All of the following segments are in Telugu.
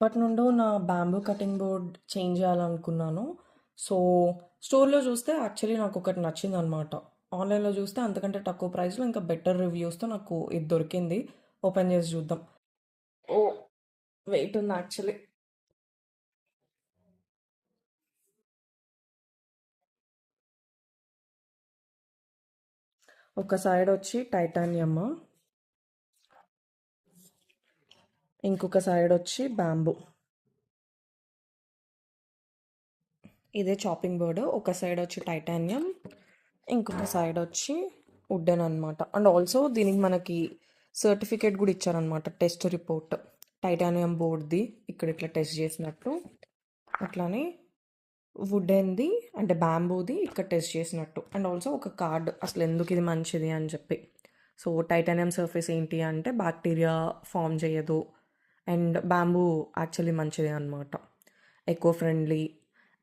అప్పటి నుండో నా బ్యాంబూ కటింగ్ బోర్డ్ చేంజ్ చేయాలనుకున్నాను. సో, స్టోర్‌లో చూస్తే యాక్చువల్లీ నాకొకటి నచ్చిందనమాట. ఆన్‌లైన్‌లో చూస్తే అంతకంటే తక్కువ ప్రైస్‌లో ఇంకా బెటర్ రివ్యూస్‌తో నాకు ఇది దొరికింది. ఓపెన్ చేసి చూద్దాం. ఓహ్! వెయిట్ ఉంది యాక్చువల్లీ. ఒక సైడ్ వచ్చి టైటానియమ్, ఇంకొక సైడ్ వచ్చి బ్యాంబూ. ఇదే చాపింగ్ బోర్డ్. ఒక సైడ్ వచ్చి టైటానియం, ఇంకొక సైడ్ వచ్చి వుడెన్ అనమాట. అండ్ ఆల్సో దీనికి మనకి సర్టిఫికేట్ కూడా ఇచ్చారనమాట, టెస్ట్ రిపోర్ట్. టైటానియం బోర్డ్ది ఇక్కడ ఇట్లా టెస్ట్ చేసినట్టు, అట్లానే వుడెన్ది అంటే బ్యాంబూది ఇక్కడ టెస్ట్ చేసినట్టు. అండ్ ఆల్సో ఒక కార్డ్ అసలు ఎందుకు ఇది మంచిది అని చెప్పి. సో టైటానియం సర్ఫేస్ ఏంటి అంటే బ్యాక్టీరియా ఫామ్ చేయదు, అండ్ బ్యాంబూ యాక్చువల్లీ మంచిది అనమాట, ఎకో ఫ్రెండ్లీ.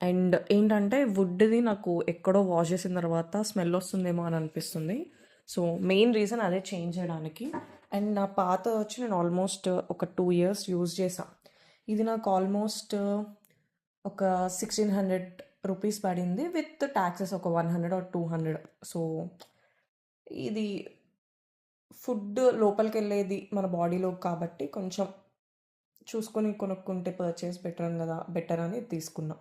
అండ్ ఏంటంటే వుడ్ది నాకు ఎక్కడో వాష్ చేసిన తర్వాత స్మెల్ వస్తుందేమో అని అనిపిస్తుంది. సో మెయిన్ రీజన్ అదే చేంజ్ చేయడానికి. అండ్ నా పాత వచ్చి నేను ఆల్మోస్ట్ ఒక 2 years యూజ్ చేసా. ఇది నాకు ఆల్మోస్ట్ ఒక 1,600 రూపీస్ పడింది, విత్ ట్యాక్సెస్ ఒక 100 or 200. సో ఇది ఫుడ్ లోపలికి వెళ్ళేది మన బాడీలో కాబట్టి కొంచెం చూసుకొని కొనుక్కుంటే పర్చేస్ బెటర్ కదా, బెటర్ అని తీసుకున్నా.